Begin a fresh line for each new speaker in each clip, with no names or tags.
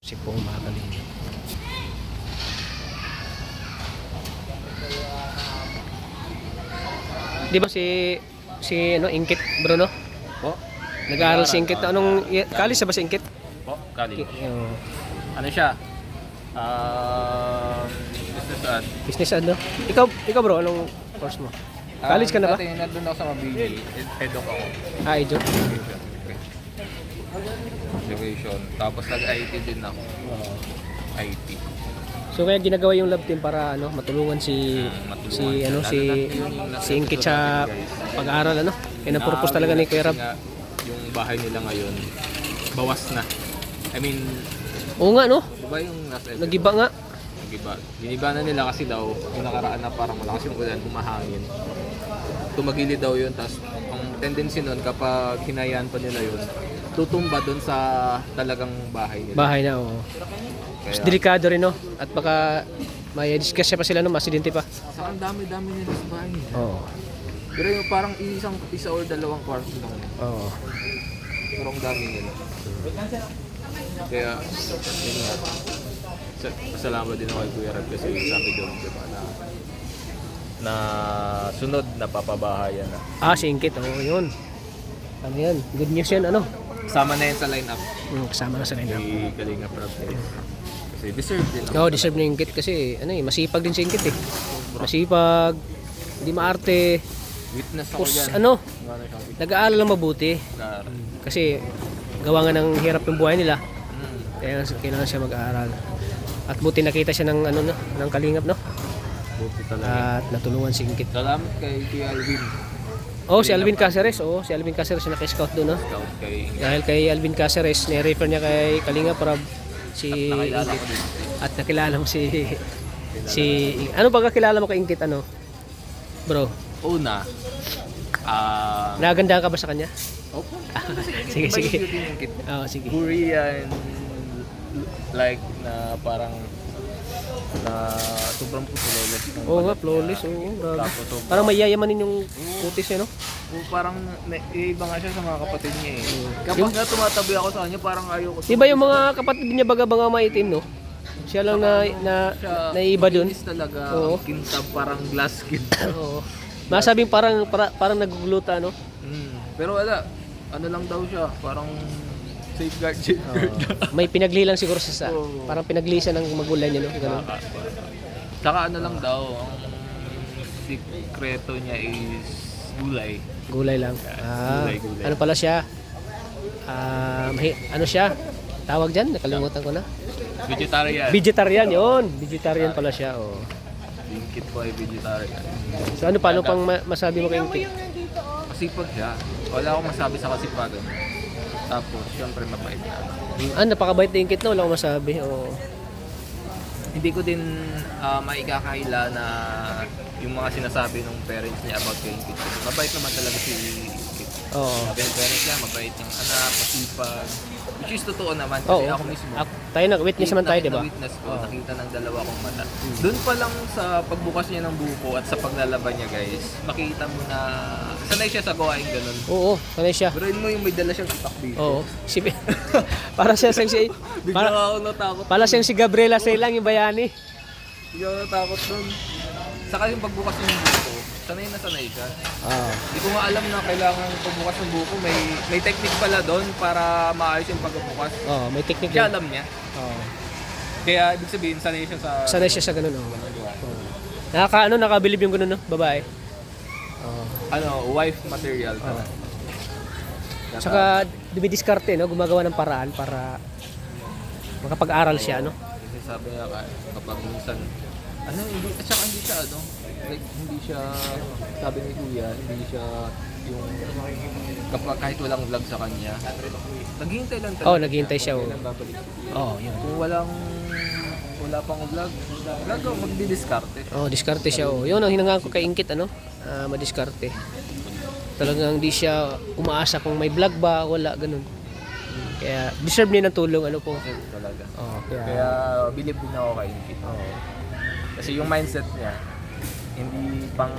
Si Pong mga kalingap. Di ba si ano Ingkit Bruno?
Po?
Nag-aaral si Ingkit. Anong college ba si Ingkit?
Po, college.
Oh,
Ano siya? Business ad.
business ano? Ikaw bro, anong course mo? College ka na ba?
Dati nandun ako sa Mabini. Edok ako.
Ah, Ijo.
Education. Tapos nag-IT din ako. IT.
So kaya ginagawa yung lab team para ano matulungan si Ingkit sa pag-aaral ano. Yan ang purpose talaga ni Kuya Rab.
Yung bahay nila ngayon, bawas na. I mean,
Oo nga no.
diba yung nasa Edok?
Nagiba nga.
Nagiba. Giniba na nila kasi daw, yung nakaraan na parang malakas yung ulan, humahangin. Tumagilid daw yun, tapos ang tendency nun kapag hinayaan pa nila yun, tutumba doon sa talagang bahay nila.
Bahay na oo. Mas delikado rin no. At baka may discuss pa sila no, masidente pa.
Saka ang dami-dami nila sa bahay nila.
Oo.
Pero yung parang isa or dalawang kwarto lang.
Oo.
Pero ang dami nila. Kaya, yun nga. Pasalamat din ako kay Kuya Rab kasi sabi doon, diba, na sunod na papabahayan na.
Ah, si Ingkit. Oo, yun. Ano yan? Good news yan, ano?
Sama na yan sa line-up.
Kasama na sa lineup.
Kay Kalinga Prab. Kasi deserve din.
Oo, deserve ni Ingkit kasi ano eh, masipag din si Ingkit eh. Masipag, hindi maarte.
Witness ako yan.
Ano,
Ano siyang
nag-aaral lang mabuti.
witness.
Kasi gawa nga ng hirap yung buhay nila. Kaya kailangan siya mag-aaral. At buti nakita siya ng ano no, ng kalingap no.
Buti talaga.
At natulungan si Ingkit.
Salamat kay Kuya Alvin.
Oh, si Alvin Caceres. Oh, si Alvin Caceres na naka-scout doon no.
Scout kay
Dahil kay Alvin Caceres, ni-refer niya kay Kalinga Prab si
nakilala ko
Ingkit.
din.
At nakilala mo si ano ba kakilala mo kay Ingkit ano? Bro,
Una,
nagandahan ka ba sa kanya?
opo.
Sige,
Iba
sige.
yung beauty ng kit.
Oo, sige.
Korean, like na parang na sobrang flawless ng
Oo nga,
balat
flawless.
niya.
Oo, grabe.
Tapos sobrang-
Parang may yayamanin yung kutis niya, no?
parang iba nga siya sa mga kapatid niya eh. Kapag nga tumatabi ako sa kanya, parang ayoko.
Diba yung mga kapatid niya baga maitim, no? Siya lang na naiiba dun.
Kinis talaga.
Oo.
Ang kintab, parang glass skin.
Oo. Masabing parang nagugluta, no?
Pero wala. Ano lang daw siya, parang safeguard.
May pinagli lang siguro siya sa,
Oo.
parang pinagli siya ng magulang niya, no? Ganun.
Saka ano lang daw, ang sikreto niya is gulay.
Gulay lang.
Gulay.
Ano pala siya? Ano siya? Tawag dyan? Nakalimutan ko na.
Vegetarian.
Vegetarian, yun. Vegetarian pala siya, oh.
Ingkit po ay vegetarian.
So ano, paano pang masabi mo kay Ingkit?
Masipag siya. Wala akong masabi sa kasipagan. Tapos, syempre mabait na.
Napakabait na Ingkit, no? Wala akong masabi, oh.
Hindi ko din maikakaila na yung mga sinasabi ng parents niya about kay Ingkit. Mabait naman talaga si Ingkit.
Oo.
Sabi ng parents niya, mabait yung anak, masipag. Which is totoo naman kasi
Oo.
ako mismo.
Tayo na, witness naman tayo, di ba?
Witness ko, nakita ng dalawa kong mata. Doon pa lang sa pagbukas niya ng buko at sa paglalaban niya guys, makita mo na sanay siya sa gawain ganun.
Oo, sanay siya.
Pero mo yung may dala siyang itak dito.
Oo. Para siya si
Bigla ako natakot.
para siyang si Gabriela Selang yung bayani.
Bigla ako natakot doon. Saka yung pagbukas ng buko, sanay na sanay siya. Hindi ko nga alam na kailangan pagbukas ng buko, may technique pala doon para maayos yung pagbukas.
Oo, may technique
Siya
yan.
alam niya.
Oo.
Kaya ibig sabihin sanay siya sa
Sanay siya sa ganun, oh. Nakabilib yung ganun, no? Babae. Oo.
wife material.
Oo. Saka dumidiskarte, no? Gumagawa ng paraan para makapag-aral siya, no?
Kasi sabi niya kapag minsan, hindi, at saka hindi siya, like, hindi siya, sabi ni Kuya, hindi siya yung, kapag kahit walang vlog sa kanya, naghihintay lang talaga.
Oo, naghihintay siya,
Kung
oh.
kailan babalik.
Oo, yun.
Kung wala pang vlog, magdidiskarte.
Oh, diskarte siya, oh. Yun ang hinangaan ko kay Ingkit, ano? Madiskarte. Talagang hindi siya umaasa kung may vlog ba, wala, ganun. Kaya deserve niya ng tulong, ano po.
Talaga.
Oh,
Kaya believe din ako kay Ingkit. Kasi yung mindset niya, hindi pang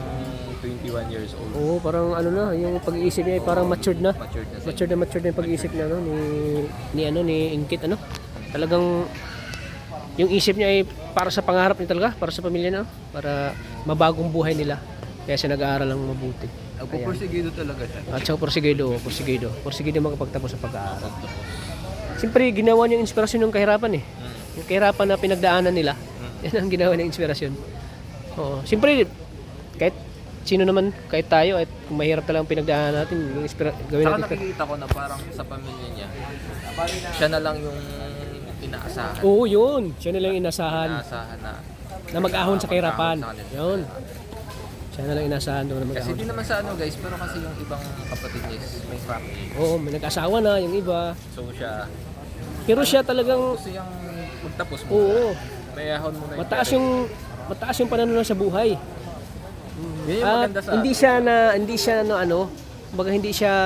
21 years old.
Oo, parang ano na, yung pag-iisip niya ay parang matured na.
Matured na siya.
Matured na yung pag-iisip niya, no? Ni Ingkit, ano? Talagang yung isip niya ay para sa pangarap niya talaga, para sa pamilya na, para mabagong buhay nila. Kaya siya nag-aaral ng mabuti.
Nagpo-porsigido talaga siya.
At saka porsigido makapagtapos sa pag-aaral. Siyempre, ginawa niya yung inspirasyon ng kahirapan eh. Yung kahirapan na pinagdaanan nila, yan ang ginawa niyang inspirasyon. Oo. Siyempre, kahit sino naman, kahit tayo, at kung mahirap talagang pinagdaanan natin, yung gawin
Saka
natin.
nakikita ko na parang sa pamilya niya, siya na lang yung inaasahan.
Oo, yun. Siya nilang inasahan
Inaasahan
na mag-ahon sa kahirapan.
mag-ahon sa kanila.
Yun. Siya nilang inasahan doon na
Kasi
mag-ahon.
di naman sa ano guys, pero kasi yung ibang kapatid niya is may family.
Oo, may nag-asawa na, yung iba.
So siya,
Pero siya talagang,
gusto siyang magtapos mo.
oo,
May ahon mo na
mataas yung pananaw sa buhay.
Yun yung
At
maganda sa
hindi siya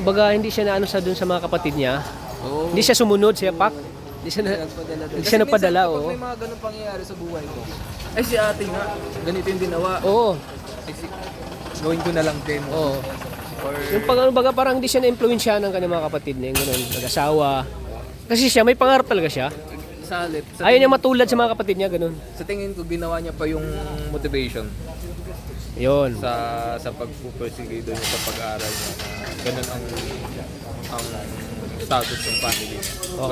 baga hindi siya na ano sa dun sa mga kapatid niya.
Oo.
Hindi siya sumunod sa pak. Hindi siya nagpadala,
Kasi minsan,
oo.
kapag may mga ganun pangyayari sa buhay ko, ay si ate nga, ganito yung ginawa.
Oo.
Ay, gawin ko na lang din.
Oo.
Or,
Yung baga parang hindi siya na-influensya ng kanyang mga kapatid niya, yung ganun, nag-asawa. Kasi siya, may pangarap talaga siya.
sa halip,
Ayaw niya matulad sa mga kapatid niya, ganun.
sa tingin ko, ginawa niya pa yung motivation
Yun.
sa pagpupursige doon sa pag-aaral niya. Ganun ang status ng family.
Oo.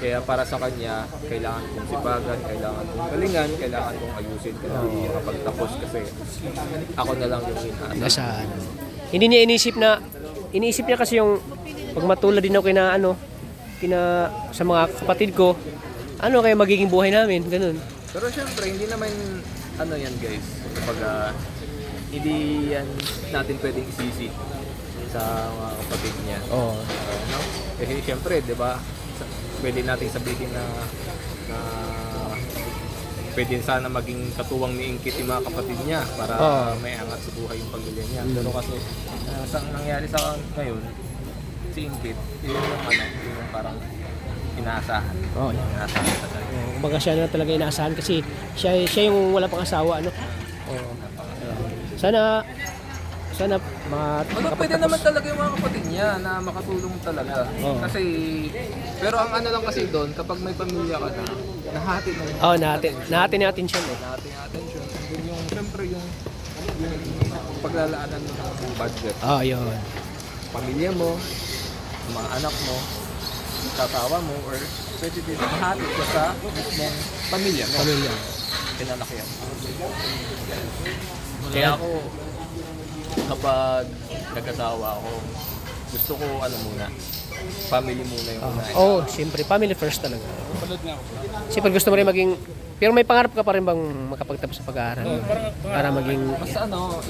Kaya para sa kanya, kailangan kong sipagan, kailangan kong galingan, kailangan kong ayusin, kailangan kong makapagtapos kasi ako na lang yung inaasahan.
Nasaan. Hindi niya iniisip niya kasi yung pag matulad din ako sa mga kapatid ko, ano kaya magiging buhay namin, ganun.
Pero syempre, hindi naman yan guys. Kapag hindi yan natin pwedeng isisi sa mga kapatid niya.
Oo.
No? Kasi syempre, di ba, pwede natin sabihin na pwede sana maging katuwang ni Ingkit yung mga kapatid niya para may angat sa buhay yung pamilya niya. Pero kasi, sa nangyari sa ngayon, si Ingkit, yun yung parang inaasahan.
Oo, yan.
Inaasahan talaga.
Kumbaga siya na talaga inaasahan kasi siya yung wala pang asawa, ano. Oo. Sana
Pwede naman talaga yung mga kapatid niya na makatulong talaga.
Oo.
Kasi, pero ang ano lang kasi doon, kapag may pamilya ka na, nahati na yung
nahati natin siya.
nahati yung attention. Yun yung, syempre yung paglalaanan mo ng budget.
Yun.
Pamilya mo, mga anak mo, kasawa mo, or pwede din mahati ka sa mismong pamilya mo.
Pamilya.
Pinalakyan. Kaya ako, kapag nag-asawa ako, gusto ko family muna yung una.
Siyempre, family first talaga. Siyempre gusto mo rin pero may pangarap ka pa rin bang makapagtapos sa pag-aaral? Para maging,
Mas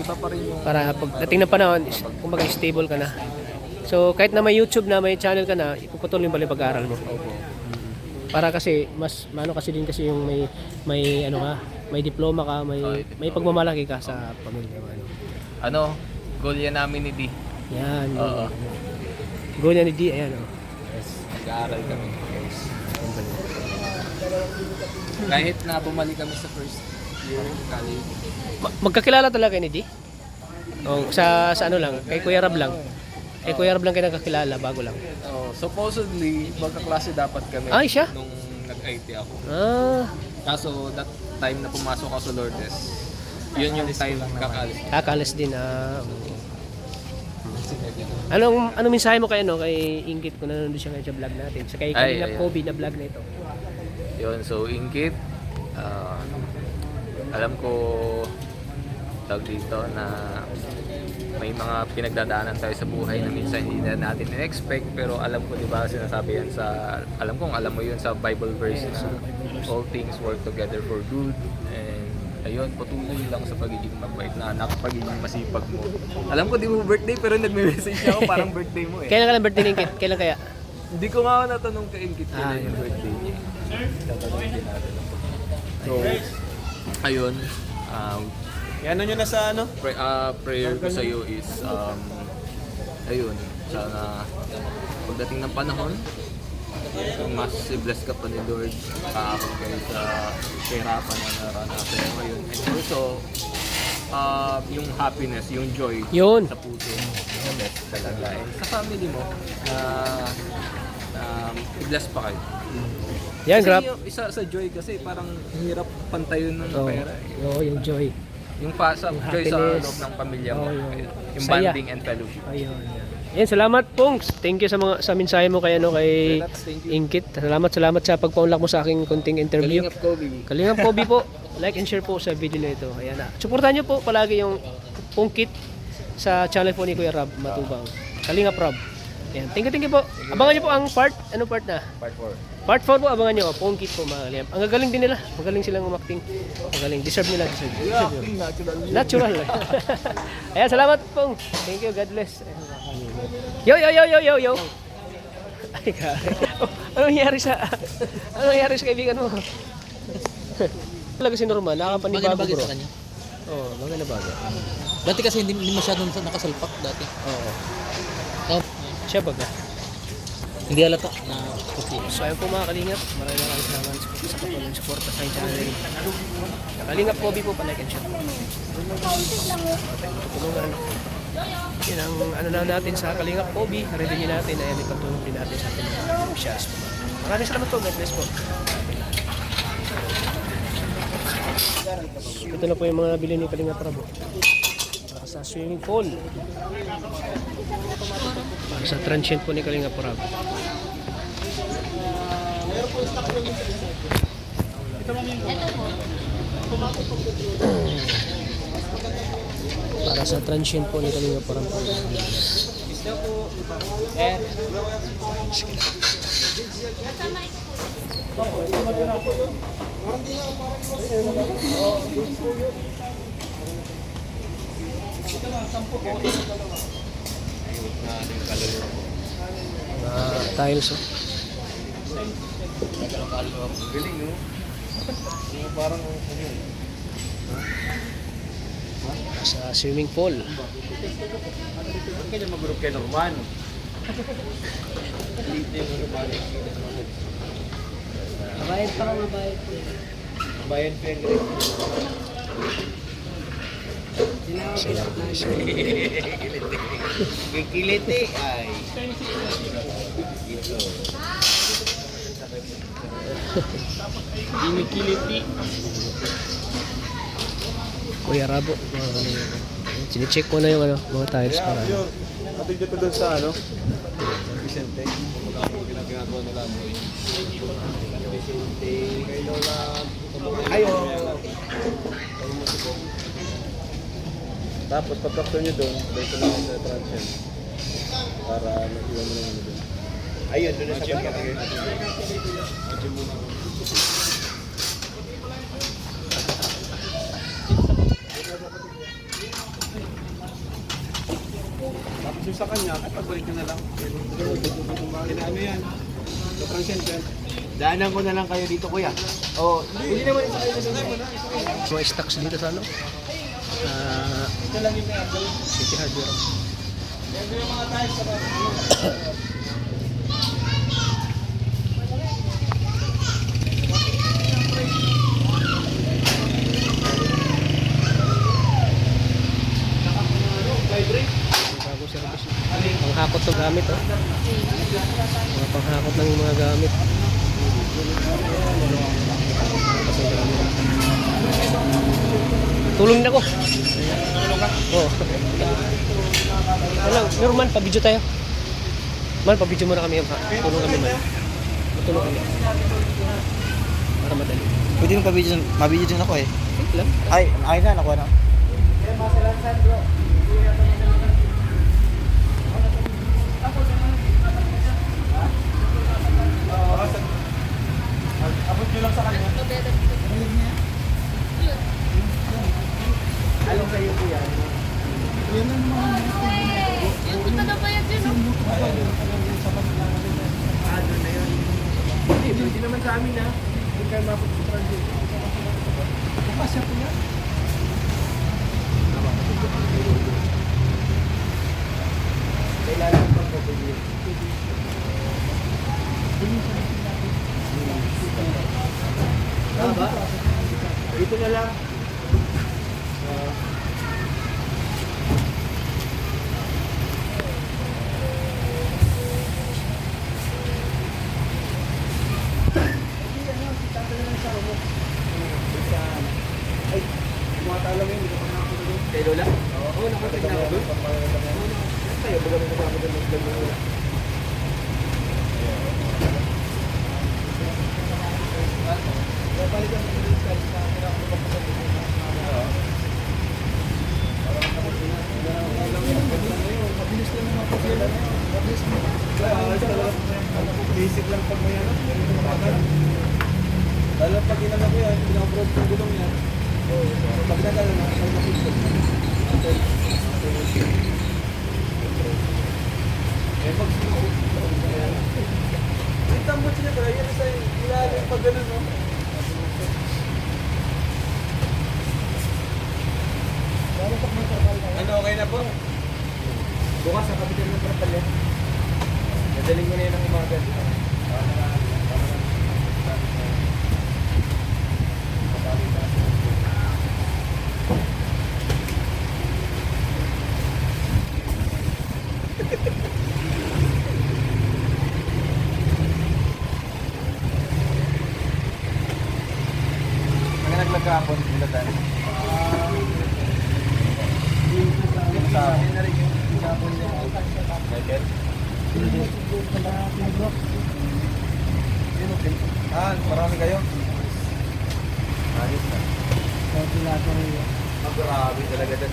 iba pa rin yung
para pagdating ng panahon, kumbaga stable ka na. So, kahit na may YouTube na, may channel ka na, ipupatuloy mo yung pag-aaral mo. Para kasi, kasi yung may diploma ka, may pagmamalaki ka sa pamilya.
goal yan namin ni D.
Yan.
Oo.
Goal niya ni D, ayan.
Yes, nag-aaral kami. Yes. Kahit na bumalik kami sa first year college.
Magkakilala talaga ni D? Sa ano lang, kay Kuya Rab lang. Kay Kuya Rab lang kayo nagkakilala, bago lang.
Supposedly, magkaklase dapat kami
Siya?
nung nag-IT ako.
Kaso
Kaso, that time na pumasok ako sa Lourdes, yun yung time kakalis.
kakalas din. Anong mensahe mo kay Ingkit kung nanonood siya ngayon sa vlog natin? Sa kay kanina Kobe na vlog na ito.
Yun, so Ingkit, alam ko tawag dito na may mga pinagdadaanan tayo sa buhay na minsan hindi na natin in-expect, pero alam ko, di ba, sinasabi yan alam mo yun sa Bible verse na all things work together for good, and ayun, patuloy lang sa pagiging mabait na anak, pagiging masipag mo. Alam ko di mo birthday, pero nagme-message ako parang birthday mo eh.
Kailan ka ng birthday ni Ingkit? Kailan kaya?
Hindi ko nga natanong kay Ingkit kailan yung birthday niya. Tatanungin din natin. So, ayun.
Ano nyo na sa ano?
Prayer ko sa iyo is, ayun, sana pagdating ng panahon, mas i-bless ka pa ni Lord, kaakon kayo sa kahirapan na naranasan mo ngayon. And also, yung happiness, yung joy
Yun.
sa puso mo, the best talaga. And sa family mo, i-bless pa kayo.
Yan,
Kasi
grab.
yung isa sa joy kasi parang hirap pantayin ng
Oo,
pera.
Oo, yung joy.
Yung sa
Yung
joy sa
happiness.
loob ng pamilya mo.
Oo, yung
Ayun. Yung
saya.
bonding and fellowship.
Ayun. Yan, salamat Pongs. Thank you sa mensahe mo kay kay
Relax, thank you.
Inkit. Salamat sa pagpaunlak mo sa aking konting interview.
Kalingap Kobe.
Kalingap Kobe po. Like and share po sa video na ito. Ayan na. Suportahan niyo po palagi yung Pungkit sa channel po ni Kuya Rob Matubang. Kalingap Rob. Ayan. Thank you po. Abangan niyo po ang part. Ano part na?
Part 4.
Part 4 po, abangan nyo. Pongkit po mga kalingap. Ang gagaling din nila. Magaling silang umakting. Magaling. Deserve nila. Deserve nila. Natural. Ayan, salamat pong. Thank you. God bless. Yo. Ay, kare. Ano nangyari sa kaibigan mo? Talaga si Norman. Nakakapanibago
Bagay
bro.
sa kanya.
Oo, bagay na bagay.
Dati kasi hindi masyadong nakasalpak dati.
Oo.
So,
Siya baga.
hindi halata na kasi.
So ayun po mga kalingap, maraming salamat sa patuloy support sa aking channel. Kalingap Kobe po, palike and share. Tulungan. Yan ang ano na natin sa Kalingap Kobe, revenue natin, ayan ipatulong din natin sa ating mga shows. Maraming salamat po, God bless po. Ito na po yung mga nabili ni Kalingap Rabo. Para sa swimming pool. Para sa transient po ni Kalingap Rabo. Para sa transient po ni Kalingap Rabo. Tiles oh.
Galing, no? Parang
Sa swimming pool.
kanya mag-group kay Norman.
Mabayad pa ka, mabayad.
Bayan pa yung
Kikiliti ay.
Kinikiliti.
Kuya Rabo. Sine-check ko na yung mga tiles para.
Atin dito doon sa ano?
Vicente. Ginagawa nila mo. Vicente. Kay Lola.
Ayo. Tapos pagkakto nyo doon, dito lang sa transient. Para mag-iwan mo lang doon. Ayun, doon na sa pagkakagay. Tapos yung sa kanya, ay pagbalik nyo na lang. Ano yan? Sa transient yan. Daanan ko na lang kayo dito, kuya. Oh, hindi naman isa kayo na
Mga stocks dito sa ano? City Hardware. Bago service. Panghakot ng gamit oh. Mga panghakot ng mga gamit. Tulong na ko. Tulong ka? Oo. Ano, Norman, pabidyo tayo. Man, pabidyo muna kami. Tulong kami man. Tulong kami. Para madali.
Pwede nung mabidyo din ako eh.
Wait lang.
Ay na, nakuha na.
Abot nyo lang sa kanya. Alam sa'yo po yan.
Punta na ba yan dyan?
Doon na yun. Hindi naman sa amin ha. Hindi kayo mapot sa transit. Kapasya po yan. Kailangan pang kapagin. Ba? Dito na lang. Kay Lola? Oo, nakatag na ako doon. Tayo, baga may kasama doon mag-vlog ng Lola. Balikan mo yung guys na mabilis lang naman po sila. Mabilis mo. Basic lang pag may ano. Lalo pag inano ko yan, pinaprod ko gulong yan. Pag nagano na, ay makikot. Eh pag may tambot sila ba? Yan sa ilalim pag gano'n, no? Ano, okay na po? Bukas sa kapital ng trapal yan. Nadaling mo na yun ang umaga. Ano nagkakapon? Bilatan? Michael? Marami kayo? Ayos na. Grabe talaga dyan.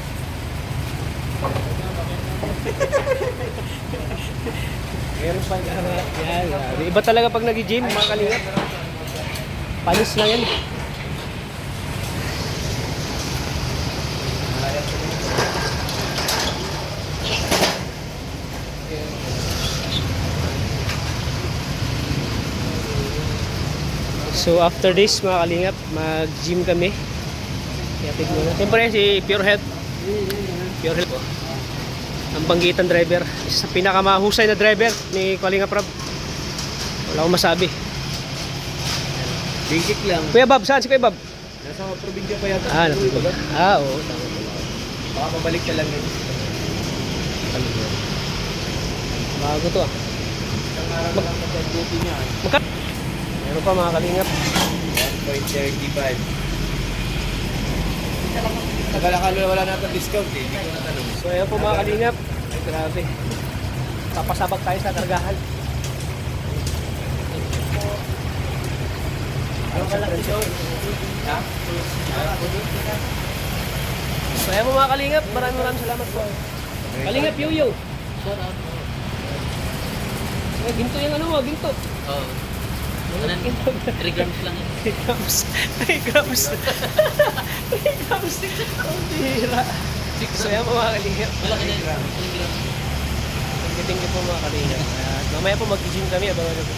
Meron pa
Yan, grabe. Iba talaga pag nag-gym, mga kalingap. Panis lang yan. So after this, mga kalingap, mag-gym kami. Iatid muna. Siyempre si Pure Health. Pure Health. Ang banggitan driver. Isa sa pinakamahusay na driver ni Kalingap Rob. Wala akong masabi.
Basic lang.
Kuya Bob, saan si Kuya Bob?
Nasa probinsya pa yata.
Ah, nakita. Oo. Tama.
Baka pabalik ka lang yun.
Bago to ah.
Isang araw na lang mag-duty niya.
Magkat. Meron pa mga kalingap.
1.35. Nagkalakalo wala na itong discount eh. Hindi ko natanong.
So ayan po mga kalingap. Ay grabe. Papasabak tayo sa kargahan.
Ano ka lang ito? Ha?
So ayan po mga kalingap. Maraming salamat po. Kalingap Yoyo. Eh, ginto yung ano mo, ginto.
Oo.
Ano ginto?
3 grams lang yun.
3 grams. 3 grams. 3 grams. Ang bihira. So ayan po mga kalingap.
Malaki na yun. 3 grams.
Thank you po mga kalingap. At mamaya po mag-gym kami. Abangan nyo po.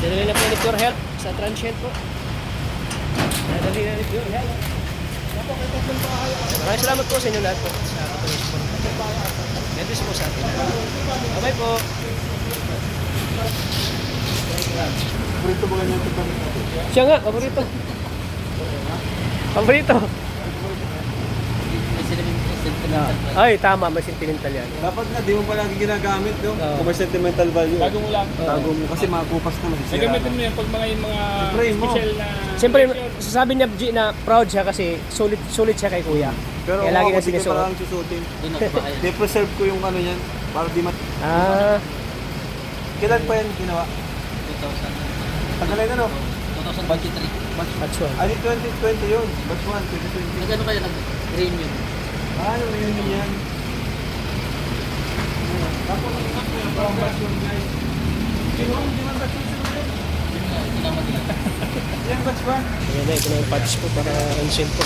Dadali na po ni Pure Health sa transient po. Dadali na ni Pure Health. Maraming salamat po sa inyo lahat po sa patuloy support. God bless po sa atin. Bye po.
Paborito mo ganyan ito pa rin natin.
Siya nga, paborito. Paborito.
May sentimental.
Ay, tama, may sentimental yan.
Dapat nga, di mo palagi ginagamit, no?
Oo.
Kung may sentimental value.
Bago mo lang.
Bago mo, kasi makupas na masisira.
Gagamitin mo yan pag yung mga
Spray mo.
special na...
Siyempre, sasabi niya G na proud siya kasi sulit siya kay kuya.
Pero
Kaya
ako,
lagi na
hindi ko
sinusuot.
parang susutin.
Doon ako bahay.
De-preserve ko yung ano yan, para di mat...
Ah,
Kailan pa yan ginawa?
2000.
Tagalay na, no?
2023.
that's one.
Ano 2020 yun? Batch 1, 2020.
Nagano kayo nag-renew?
Ano na yun yan? Tapos ang parang batch 1 guys. Sino ang di man batch 1 sila?
Ginawa nila.
Yan batch 1.
Ayan na, ito na yung patch po para ancient po.